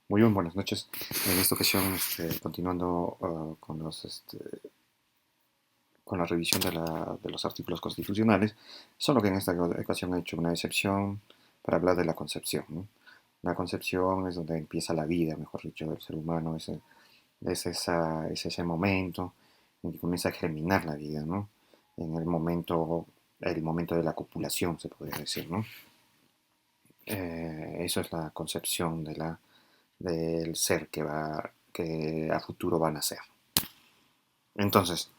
Muy bien, buenas noches. En esta ocasión, continuando con la revisión de los artículos constitucionales, solo que en esta ocasión he hecho una excepción para hablar de la concepción, ¿no? La concepción es donde empieza la vida, mejor dicho, del ser humano, es ese momento en que comienza a germinar la vida, ¿no? En el momento de la copulación, se podría decir, ¿no? Eso es la concepción del ser que a futuro va a nacer. Entonces,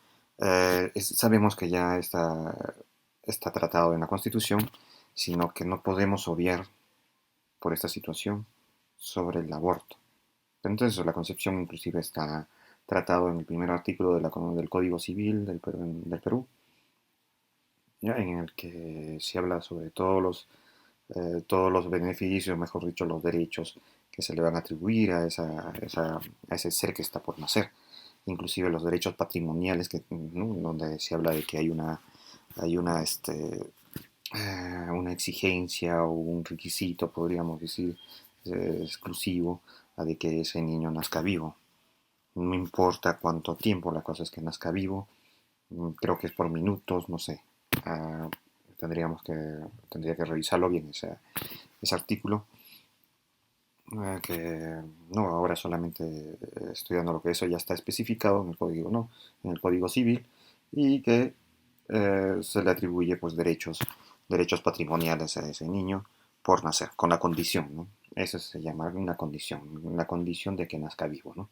sabemos que ya está tratado en la Constitución, sino que no podemos obviar por esta situación sobre el aborto. Entonces, la concepción inclusive está tratado en el primer artículo del Código Civil del Perú, ¿ya? En el que se habla sobre todos los beneficios, mejor dicho, los derechos que se le van a atribuir a ese ser que está por nacer, inclusive los derechos patrimoniales, ¿no? Donde se habla de que hay una exigencia o un requisito, podríamos decir, exclusivo, a de que ese niño nazca vivo. No importa cuánto tiempo, la cosa es que nazca vivo. Creo que es por minutos, no sé. Ah, tendría que revisarlo bien ese artículo, que no, ahora solamente estudiando lo que eso ya está especificado en el código, ¿no? En el Código Civil, y que se le atribuye pues derechos patrimoniales a ese niño por nacer, con la condición, ¿no? Eso se llama una condición, la condición de que nazca vivo, ¿no?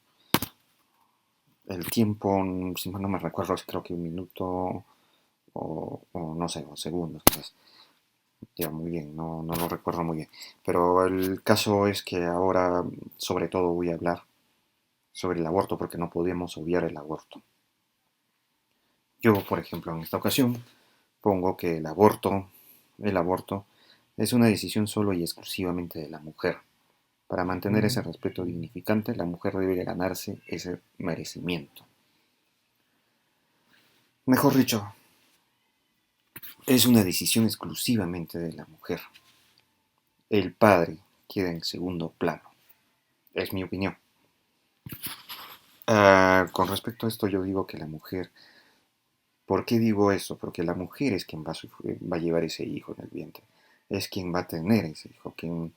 El tiempo, si mal no me recuerdo, creo que un minuto o no sé, o segundos, quizás. Ya, muy bien, no lo recuerdo muy bien. Pero el caso es que ahora, sobre todo, voy a hablar sobre el aborto, porque no podemos obviar el aborto. Yo, por ejemplo, en esta ocasión, pongo que el aborto es una decisión solo y exclusivamente de la mujer. Para mantener ese respeto dignificante, la mujer debe ganarse ese merecimiento. Mejor dicho, es una decisión exclusivamente de la mujer. El padre queda en segundo plano. Es mi opinión. Con respecto a esto, yo digo que la mujer. ¿Por qué digo eso? Porque la mujer es quien va a llevar ese hijo en el vientre. Es quien va a tener ese hijo, quien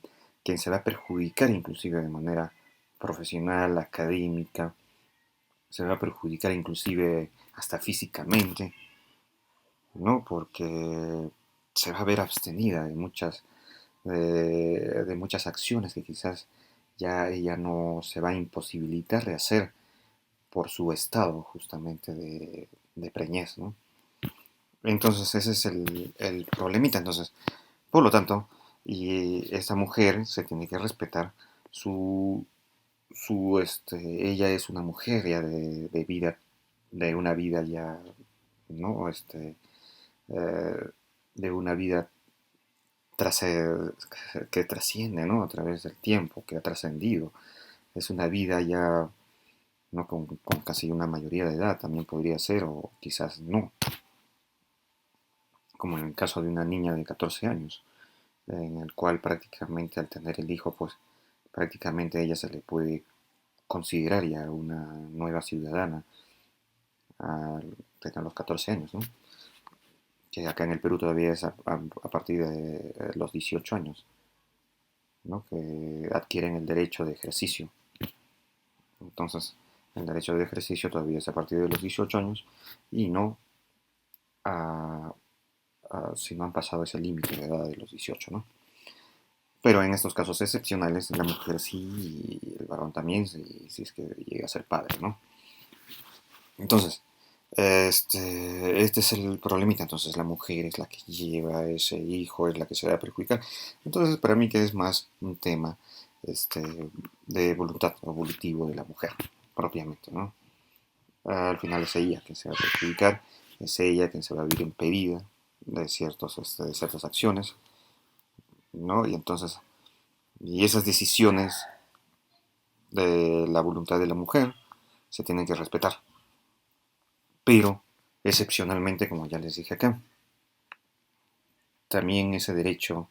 se va a perjudicar inclusive de manera profesional, académica, se va a perjudicar inclusive hasta físicamente, ¿no? Porque se va a ver abstenida de muchas acciones que quizás ya ella no se va a imposibilitar de hacer por su estado justamente de preñez, ¿no? Entonces ese es el problemita. Entonces, por lo tanto, y esta mujer se tiene que respetar su, ella es una mujer ya de vida, de una vida ya, ¿no? Eh, de una vida tras, que trasciende, ¿no? A través del tiempo, que ha trascendido. Es una vida ya, ¿no? Con casi una mayoría de edad, también podría ser, o quizás no, como en el caso de una niña de 14 años, en el cual prácticamente al tener el hijo, pues prácticamente a ella se le puede considerar ya una nueva ciudadana al tener los 14 años, ¿no? Que acá en el Perú todavía es a partir de los 18 años, ¿no? Que adquieren el derecho de ejercicio. Entonces, el derecho de ejercicio todavía es a partir de los 18 años y no a, si no han pasado ese límite de edad de los 18, ¿no? Pero en estos casos excepcionales, la mujer sí y el varón también, si es que llega a ser padre, ¿no? Entonces, este es el problemita. Entonces, la mujer es la que lleva ese hijo, es la que se va a perjudicar. Entonces, para mí que es más un tema este, de voluntad o volutivo de la mujer, propiamente, ¿no? Al final es ella quien se va a perjudicar, es ella quien se va a ver impedida de ciertas acciones, ¿no? Y entonces, y esas decisiones de la voluntad de la mujer se tienen que respetar. Pero, excepcionalmente, como ya les dije acá, también ese derecho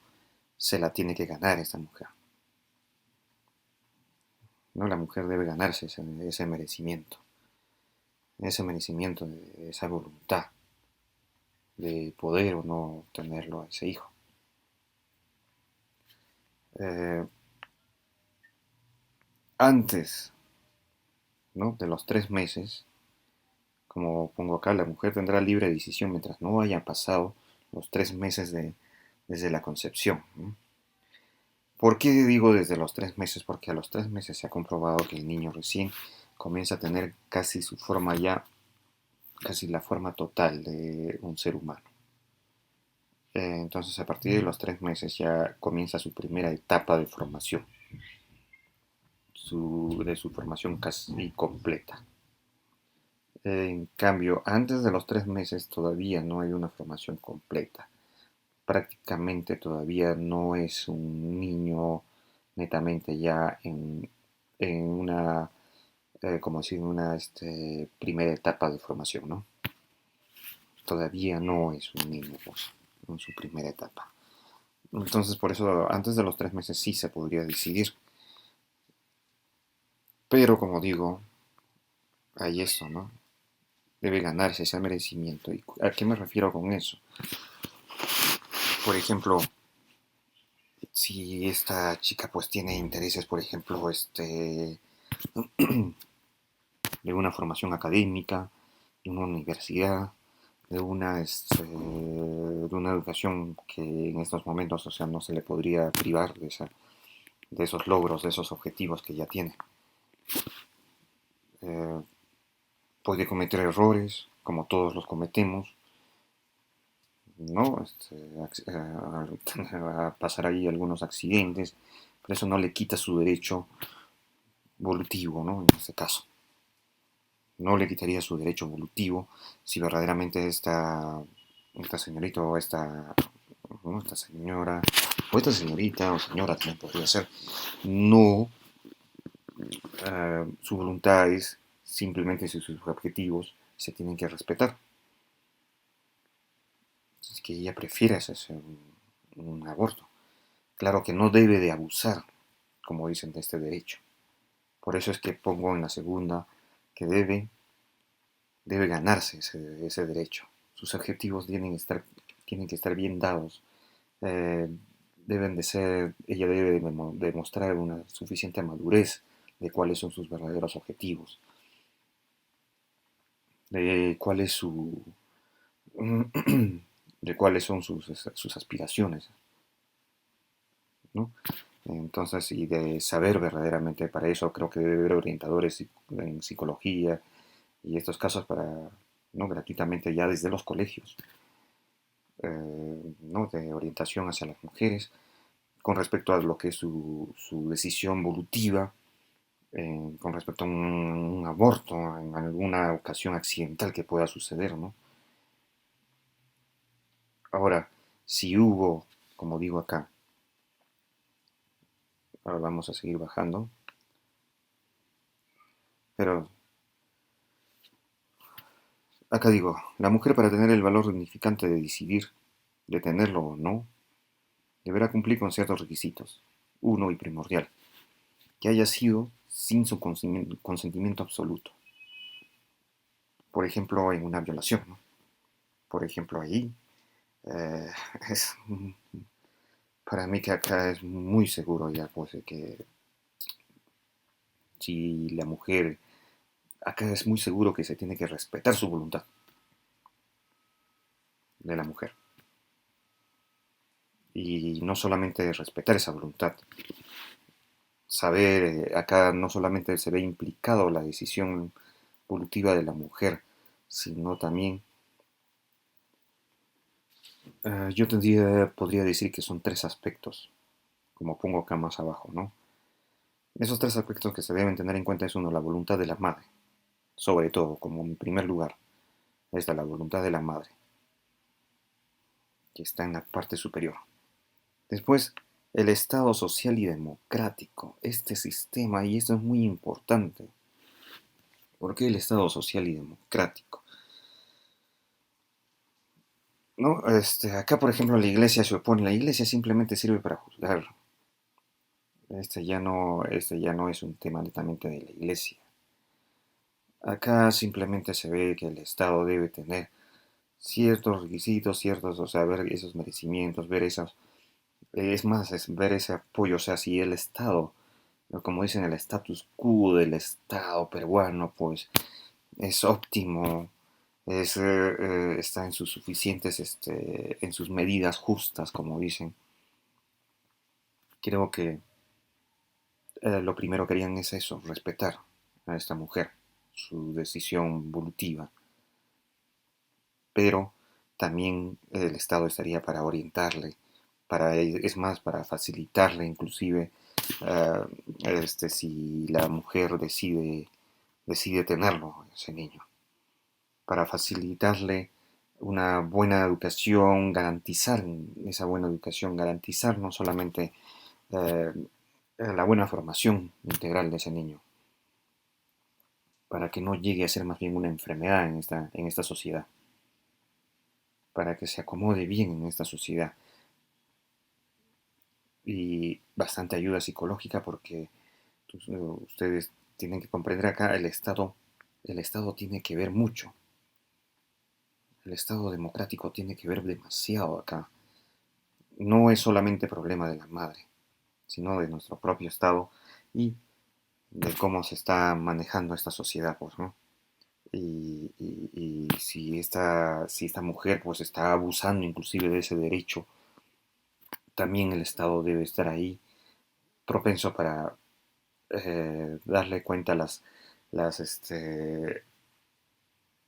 se la tiene que ganar esta mujer. ¿no? La mujer debe ganarse ese merecimiento de esa voluntad de poder o no tenerlo a ese hijo. Eh, Antes, ¿no? De los 3 meses, como pongo acá, la mujer tendrá libre decisión mientras no hayan pasado los 3 meses desde la concepción, ¿no? ¿Por qué digo desde los 3 meses? Porque a los 3 meses se ha comprobado que el niño recién comienza a tener casi su forma ya, casi la forma total de un ser humano. Entonces a partir de los 3 meses ya comienza su primera etapa de formación, de su formación casi completa. En cambio, antes de los 3 meses todavía no hay una formación completa. Prácticamente todavía no es un niño netamente ya en una, como decir, una primera etapa de formación, ¿no? Todavía no es un niño, pues, en su primera etapa. Entonces, por eso, antes de los 3 meses sí se podría decidir. Pero, como digo, hay esto, ¿no? Debe ganarse ese merecimiento. ¿Y a qué me refiero con eso? Por ejemplo, si esta chica pues tiene intereses, por ejemplo, de una formación académica, de una universidad, de una educación que en estos momentos, o sea, no se le podría privar de esos logros, de esos objetivos que ya tiene. Eh, Puede cometer errores, como todos los cometemos, ¿no? Va a pasar ahí algunos accidentes, pero eso no le quita su derecho volutivo, ¿no? En este caso. No le quitaría su derecho evolutivo si verdaderamente esta señorita o ¿no? Esta señora o esta señorita o señora también podría ser, no, su voluntad es simplemente si sus objetivos se tienen que respetar. Es que ella prefiere hacerse un aborto. Claro que no debe de abusar, como dicen, de este derecho. Por eso es que pongo en la segunda que debe ganarse ese derecho. Sus objetivos tienen que estar bien dados. Eh, ella debe demostrar una suficiente madurez de cuáles son sus verdaderos objetivos, de cuál es su, de cuáles son sus aspiraciones, ¿no? Entonces, y de saber verdaderamente para eso, creo que debe haber orientadores en psicología y estos casos para, ¿no? Gratuitamente ya desde los colegios, ¿no? De orientación hacia las mujeres con respecto a lo que es su decisión evolutiva, con respecto a un aborto en alguna ocasión accidental que pueda suceder, ¿no? Ahora, si hubo, como digo acá, ahora vamos a seguir bajando, pero acá digo, la mujer para tener el valor significante de decidir, de tenerlo o no, deberá cumplir con ciertos requisitos. Uno y primordial, que haya sido sin su consentimiento absoluto. Por ejemplo, en una violación, ¿no? Por ejemplo, ahí eh, es para mí que acá es muy seguro ya, pues, de que si la mujer, acá es muy seguro que se tiene que respetar su voluntad de la mujer. Y no solamente respetar esa voluntad, saber, acá no solamente se ve implicado la decisión evolutiva de la mujer, sino también, podría decir que son 3 aspectos, como pongo acá más abajo, ¿no? Esos 3 aspectos que se deben tener en cuenta es uno, la voluntad de la madre, sobre todo, como en primer lugar, está la voluntad de la madre, que está en la parte superior. Después, el Estado social y democrático, este sistema, y esto es muy importante. ¿Por qué el Estado social y democrático? ¿No? Acá, por ejemplo, la iglesia se opone. La iglesia simplemente sirve para juzgar. Este ya no es un tema netamente de la iglesia. Acá simplemente se ve que el Estado debe tener ciertos requisitos, ciertos, o sea, ver esos merecimientos, ver esos, es más, es ver ese apoyo, o sea, si el Estado, como dicen, el status quo del Estado peruano, pues es óptimo, está en sus suficientes, en sus medidas justas, como dicen. Creo que lo primero que harían es eso, respetar a esta mujer, su decisión volutiva, pero también el Estado estaría para orientarle, es más, para facilitarle inclusive uh, si la mujer decide tenerlo, ese niño, para facilitarle una buena educación, garantizar esa buena educación, garantizar no solamente uh, la buena formación integral de ese niño, para que no llegue a ser más bien una enfermedad en esta sociedad, para que se acomode bien en esta sociedad. Y bastante ayuda psicológica porque ustedes tienen que comprender acá el Estado tiene que ver mucho, el Estado democrático tiene que ver demasiado acá. No es solamente problema de la madre, sino de nuestro propio Estado y de cómo se está manejando esta sociedad, pues, ¿no? Y si esta mujer pues está abusando inclusive de ese derecho, también el Estado debe estar ahí propenso para darle cuenta las,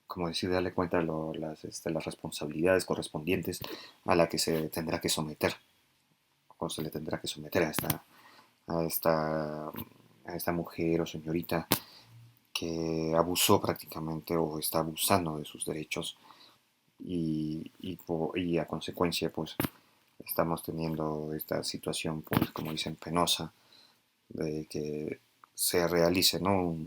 como decir, darle cuenta las responsabilidades correspondientes a la que se tendrá que someter, o se le tendrá que someter a esta, a esta mujer o señorita que abusó prácticamente o está abusando de sus derechos y a consecuencia pues estamos teniendo esta situación pues como dicen penosa de que se realice, ¿no?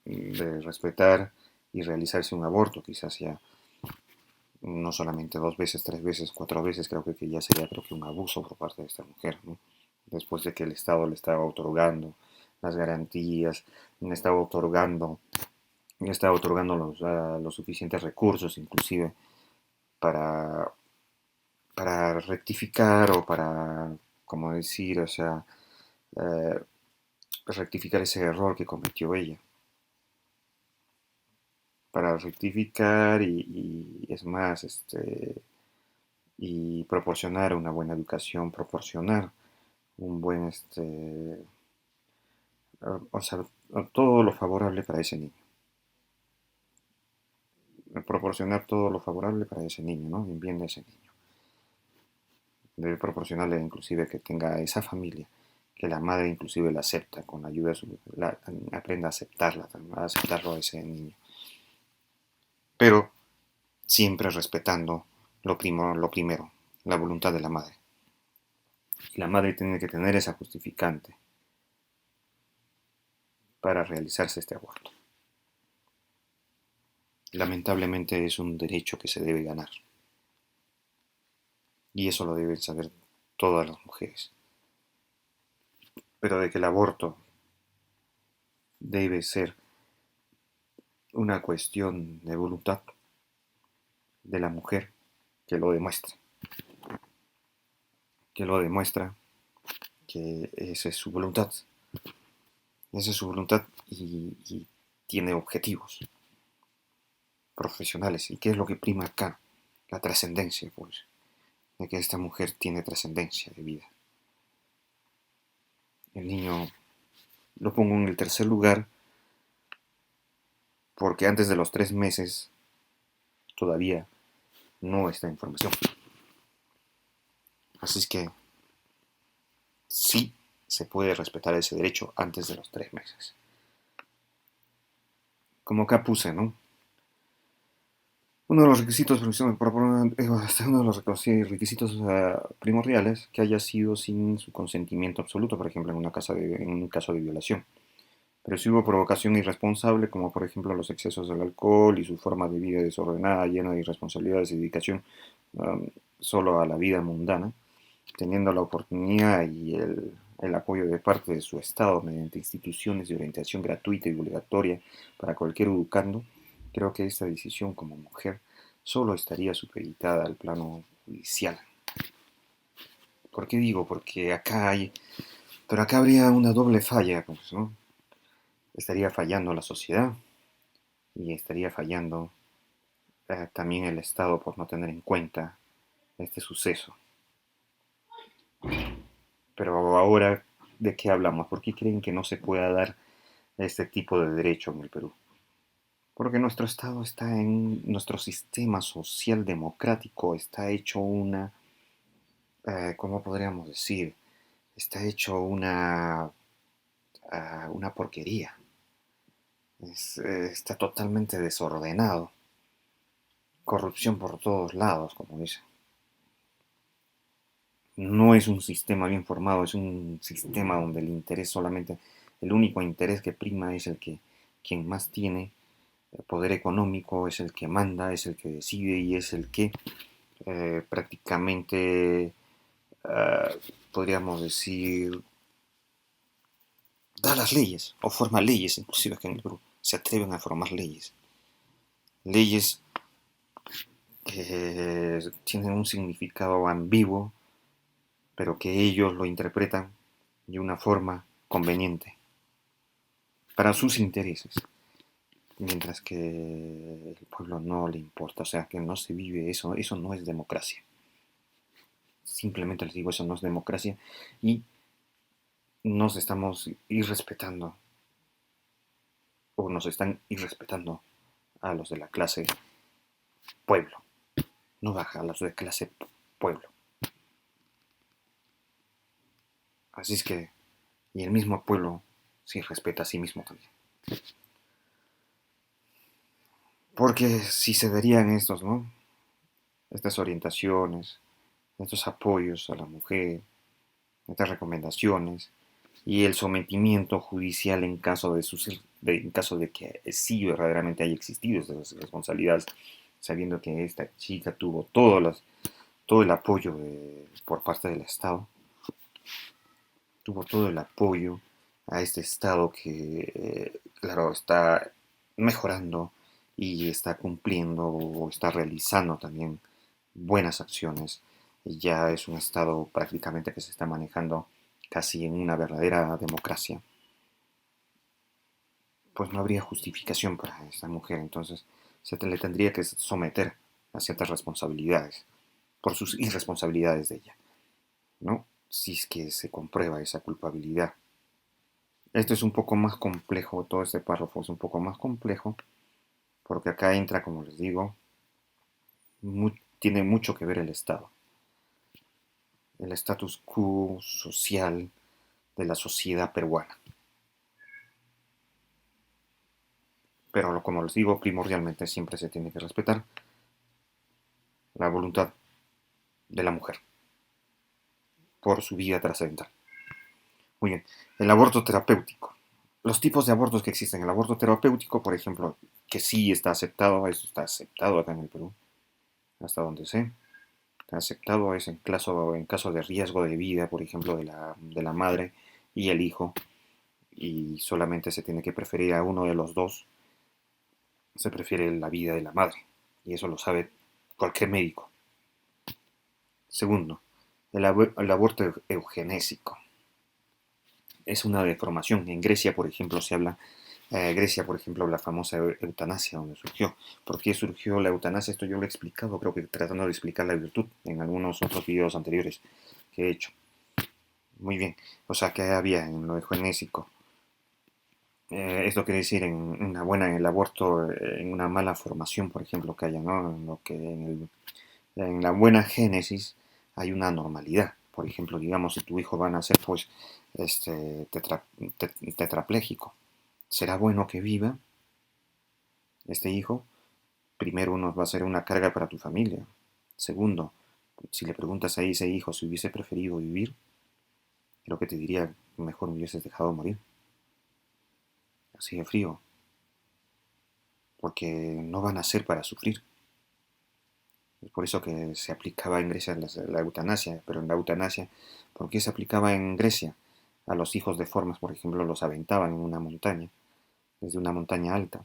De respetar y realizarse un aborto, quizás ya no solamente 2 veces, 3 veces, 4 veces, creo que ya sería creo que un abuso por parte de esta mujer, ¿no? Después de que el Estado le estaba otorgando las garantías, le estaba otorgando los suficientes recursos, inclusive, para, para rectificar o para, como decir, o sea, eh, rectificar ese error que cometió ella. Para rectificar y es más, y proporcionar una buena educación, proporcionar un buen, o sea, todo lo favorable para ese niño. Proporcionar todo lo favorable para ese niño, ¿no? En bien de ese niño. Debe proporcionarle inclusive que tenga esa familia, que la madre inclusive la acepta, con la ayuda de aprenda a aceptarla, a aceptarlo a ese niño. Pero siempre respetando lo primero, la voluntad de la madre. Y la madre tiene que tener esa justificante para realizarse este aborto. Lamentablemente es un derecho que se debe ganar. Y eso lo deben saber todas las mujeres. Pero de que el aborto debe ser una cuestión de voluntad de la mujer, que lo demuestre. Que lo demuestra que esa es su voluntad. Esa es su voluntad y tiene objetivos profesionales. ¿Y qué es lo que prima acá? La trascendencia, pues, de que esta mujer tiene trascendencia de vida. El niño lo pongo en el tercer lugar porque antes de los 3 meses todavía no está en formación. Así es que sí se puede respetar ese derecho antes de los 3 meses. Como acá puse, ¿no? Uno de los requisitos, uno de los requisitos primordiales que haya sido sin su consentimiento absoluto, por ejemplo, en un caso de violación. Pero si hubo provocación irresponsable, como por ejemplo los excesos del alcohol y su forma de vida desordenada, llena de irresponsabilidades y dedicación solo a la vida mundana, teniendo la oportunidad el apoyo de parte de su Estado mediante instituciones de orientación gratuita y obligatoria para cualquier educando, creo que esta decisión como mujer solo estaría supeditada al plano judicial. ¿Por qué digo? Porque pero acá habría una doble falla, pues, ¿no? Estaría fallando la sociedad y estaría fallando también el Estado por no tener en cuenta este suceso. Pero ahora, ¿de qué hablamos? ¿Por qué creen que no se pueda dar este tipo de derecho en el Perú? Porque nuestro Estado nuestro sistema social democrático está hecho ¿cómo podríamos decir? Está hecho una porquería. Está totalmente desordenado. Corrupción por todos lados, como dicen. No es un sistema bien formado, es un sistema donde el único interés que prima es quien más tiene poder económico, es el que manda, es el que decide y es el que prácticamente, eh, podríamos decir, da las leyes o forma leyes, inclusive que en el Perú se atreven a formar leyes. Leyes que tienen un significado ambiguo, pero que ellos lo interpretan de una forma conveniente para sus intereses, mientras que el pueblo no le importa, o sea, que no se vive eso no es democracia. Simplemente les digo, eso no es democracia y nos estamos irrespetando o nos están irrespetando a los de la clase pueblo, no baja, a los de clase pueblo. Así es que, y el mismo pueblo se respeta a sí mismo también. Porque si se darían estos, ¿no? Estas orientaciones, estos apoyos a la mujer, estas recomendaciones y el sometimiento judicial en caso de que sí verdaderamente haya existido esas responsabilidades, sabiendo que esta chica tuvo todo el apoyo por parte del Estado, tuvo todo el apoyo a este Estado que, claro, está mejorando y está cumpliendo o está realizando también buenas acciones. Ya es un Estado prácticamente que se está manejando casi en una verdadera democracia. Pues no habría justificación para esta mujer, entonces le tendría que someter a ciertas responsabilidades por sus irresponsabilidades de ella, ¿no? Si es que se comprueba esa culpabilidad. Esto es un poco más complejo, todo este párrafo es un poco más complejo, porque acá entra, como les digo, tiene mucho que ver el Estado, el status quo social de la sociedad peruana. Pero como les digo, primordialmente siempre se tiene que respetar la voluntad de la mujer por su vida trascendental. Muy bien, el aborto terapéutico. Los tipos de abortos que existen. El aborto terapéutico, por ejemplo, que sí está aceptado, eso está aceptado acá en el Perú, hasta donde sé. Está aceptado es en caso de riesgo de vida, por ejemplo, de la madre y el hijo, y solamente se tiene que preferir a uno de los dos, se prefiere la vida de la madre, y eso lo sabe cualquier médico. Segundo, el aborto eugenésico. Es una deformación. En Grecia, por ejemplo, Grecia, por ejemplo, la famosa eutanasia, donde surgió. ¿Por qué surgió la eutanasia? Esto yo lo he explicado, creo que tratando de explicar la virtud en algunos otros videos anteriores que he hecho. Muy bien, o sea, que había en lo eugenésico. Esto quiere decir en el aborto, en una mala formación, por ejemplo, que haya, ¿no? En la buena génesis hay una normalidad. Por ejemplo, digamos, si tu hijo va a nacer, pues, tetrapléjico. ¿Será bueno que viva este hijo? Primero, uno va a ser una carga para tu familia. Segundo, si le preguntas a ese hijo si hubiese preferido vivir, creo que te diría, mejor me hubieses dejado morir. Así de frío. Porque no van a nacer para sufrir. Es por eso que se aplicaba en Grecia la eutanasia. Pero en la eutanasia, ¿por qué se aplicaba en Grecia? a los hijos deformes, por ejemplo, los aventaban en una montaña, desde una montaña alta.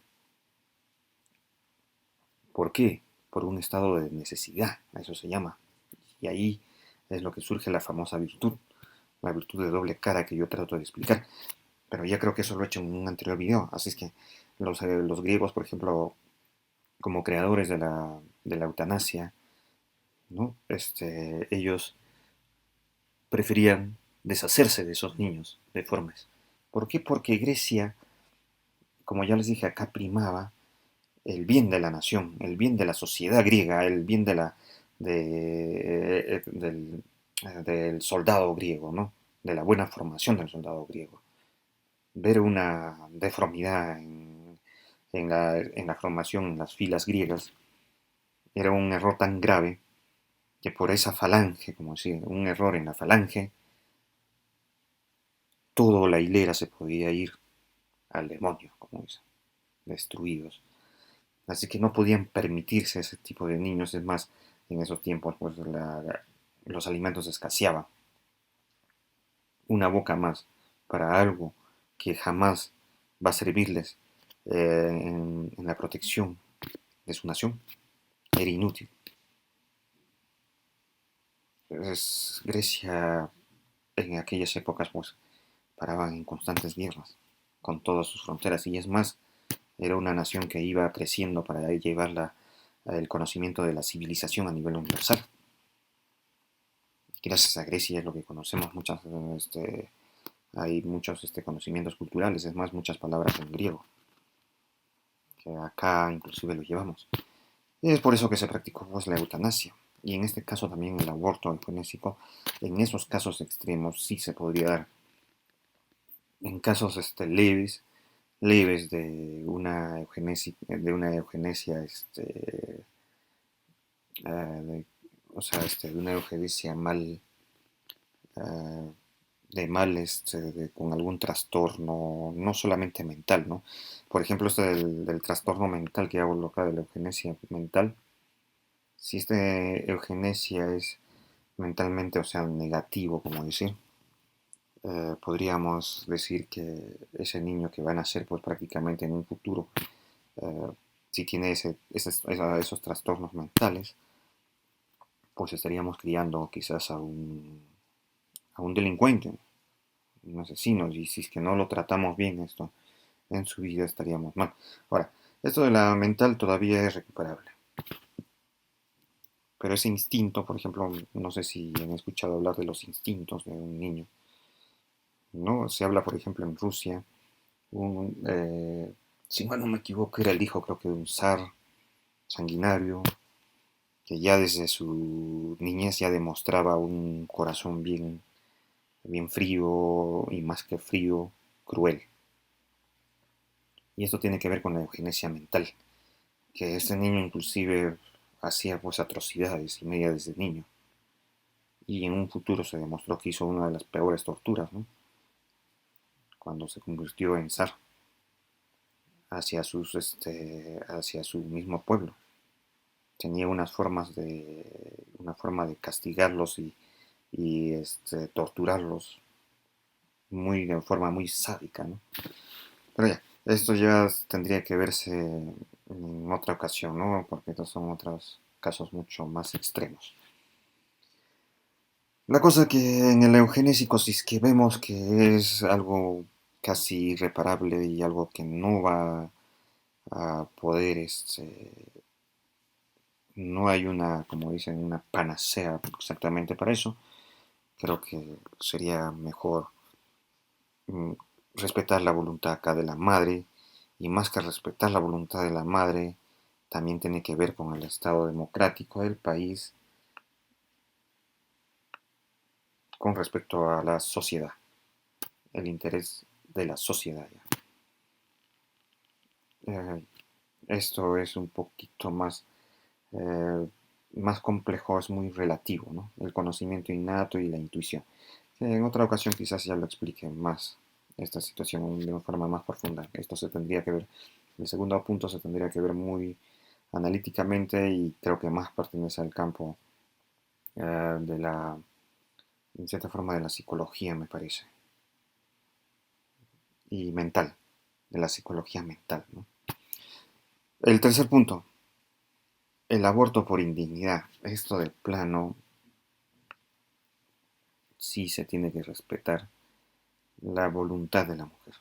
¿Por qué? Por un estado de necesidad, a eso se llama. Y ahí es lo que surge la famosa virtud, la virtud de doble cara que yo trato de explicar. Pero ya creo que eso lo he hecho en un anterior video. Así es que los griegos, por ejemplo, como creadores de la eutanasia, ¿no? Ellos preferían deshacerse de esos niños deformes. ¿Por qué? Porque Grecia, como ya les dije acá, primaba el bien de la nación, el bien de la sociedad griega, el bien del soldado griego, ¿no? De la buena formación del soldado griego. Ver una deformidad en la formación, en las filas griegas, era un error tan grave que por esa falange, como decía, un error en la falange, toda la hilera se podía ir al demonio, como dicen, destruidos. Así que no podían permitirse ese tipo de niños. Es más, en esos tiempos pues los alimentos escaseaban. Una boca más para algo que jamás va a servirles en la protección de su nación era inútil. Entonces, Grecia en aquellas épocas pues paraban en constantes guerras con todas sus fronteras, y es más, era una nación que iba creciendo para llevar el conocimiento de la civilización a nivel universal. Gracias a Grecia es lo que conocemos, hay muchos conocimientos culturales, es más, muchas palabras en griego, que acá inclusive lo llevamos. Y es por eso que se practicó pues, la eutanasia. Y en este caso también el aborto eugenésico, en esos casos extremos sí se podría dar. En casos leves de una eugenesia, o sea, de una eugenesia uh, con algún trastorno, no solamente mental, ¿no? Por ejemplo, del trastorno mental que hablo acá, de la eugenesia mental, si eugenesia es mentalmente, o sea, negativo, como decir, podríamos decir que ese niño que va a nacer, pues prácticamente en un futuro, eh, si tiene esos trastornos mentales, pues estaríamos criando quizás a un delincuente, un asesino, y si es que no lo tratamos bien esto en su vida estaríamos mal. Ahora, esto de la mental todavía es recuperable, pero ese instinto, por ejemplo, no sé si han escuchado hablar de los instintos de un niño, ¿no? Se habla, por ejemplo, en Rusia, un, eh, si mal no me equivoco, era el hijo, creo que de un zar sanguinario, que ya desde su niñez ya demostraba un corazón bien frío y más que frío, cruel. Y esto tiene que ver con la eugenesia mental, que este niño inclusive hacía pues atrocidades y media desde niño. Y en un futuro se demostró que hizo una de las peores torturas, ¿no? Cuando se convirtió en zar hacia su mismo pueblo. Tenía una forma de castigarlos y torturarlos de forma muy sádica, ¿no? Pero ya, esto ya tendría que verse en otra ocasión, ¿no? Porque estos son otros casos mucho más extremos. La cosa que en el eugenésico, si es que vemos que es algo casi irreparable y algo que no va a poder, no hay una, como dicen, una panacea exactamente para eso, creo que sería mejor mm, respetar la voluntad acá de la madre, y más que respetar la voluntad de la madre, también tiene que ver con el estado democrático del país con respecto a la sociedad, el interés de la sociedad. Eh, Esto es un poquito eh, más complejo, es muy relativo, ¿no? El conocimiento innato y la intuición. En otra ocasión quizás ya lo explique más esta situación de una forma más profunda. Esto se tendría que ver, el segundo punto se tendría que ver muy analíticamente, y creo que más pertenece al campo de en cierta forma, de la psicología, me parece. y mental, de la psicología mental, ¿no? El tercer punto, el aborto por indignidad. Esto de plano sí se tiene que respetar la voluntad de la mujer,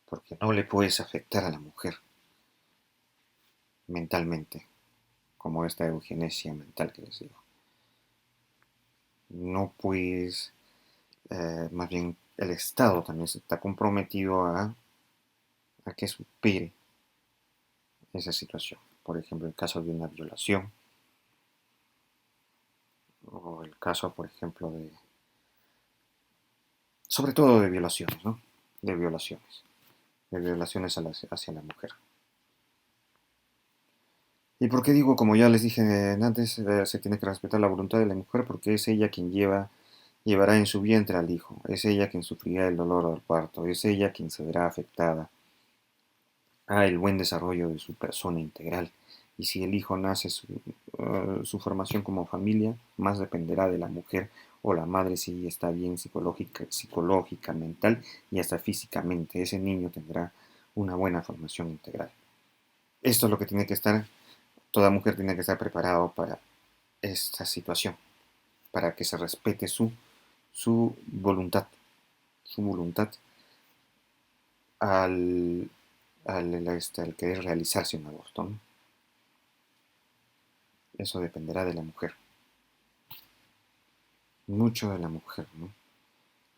porque no le puedes afectar a la mujer mentalmente, como esta eugenesia mental que les digo. No puedes, más bien el Estado también se está comprometido a que supere esa situación. Por ejemplo, el caso de una violación, o el caso, por ejemplo, sobre todo de violaciones, ¿no? De violaciones, hacia la mujer. ¿Y por qué digo, como ya les dije antes, se tiene que respetar la voluntad de la mujer? Porque es ella quien llevará en su vientre al hijo, es ella quien sufrirá el dolor del parto, es ella quien se verá afectada a el buen desarrollo de su persona integral. Y si el hijo nace, su formación como familia más dependerá de la mujer o la madre si está bien psicológica, mental y hasta físicamente. Ese niño tendrá una buena formación integral. Esto es lo que tiene que estar, toda mujer tiene que estar preparado para esta situación, para que se respete su voluntad, su voluntad al, al querer realizarse un aborto, ¿no? Eso dependerá de la mujer, mucho de la mujer, ¿no?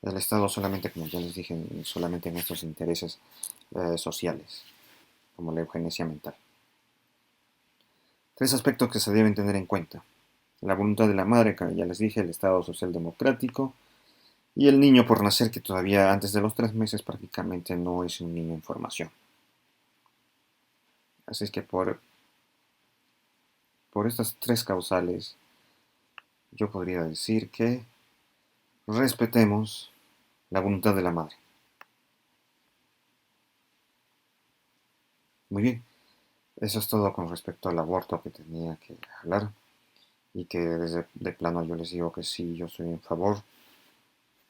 El Estado solamente, como ya les dije, solamente en estos intereses sociales, como la eugenesia mental. Tres aspectos que se deben tener en cuenta. La voluntad de la madre, que ya les dije, el Estado social democrático, y el niño por nacer, que todavía antes de los 3 meses prácticamente no es un niño en formación. Así es que por estas tres causales, yo podría decir que respetemos la voluntad de la madre. Muy bien, eso es todo con respecto al aborto que tenía que hablar y que desde de plano yo les digo que sí, yo soy en favor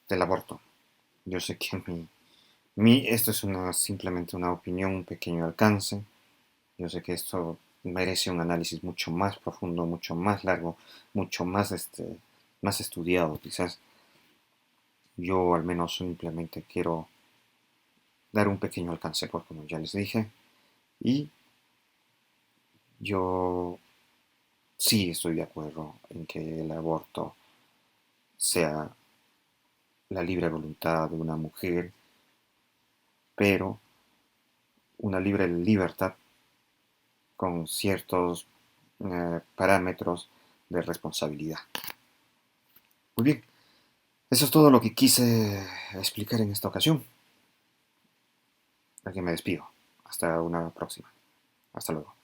del aborto. Yo sé que esto es simplemente una opinión, un pequeño alcance. Yo sé que esto merece un análisis mucho más profundo, mucho más largo, mucho más, más estudiado. Quizás yo al menos simplemente quiero dar un pequeño alcance, por como ya les dije. Y yo sí estoy de acuerdo en que el aborto sea la libre voluntad de una mujer, pero una libre libertad con ciertos parámetros de responsabilidad. Muy bien, eso es todo lo que quise explicar en esta ocasión. Aquí me despido. Hasta una próxima. Hasta luego.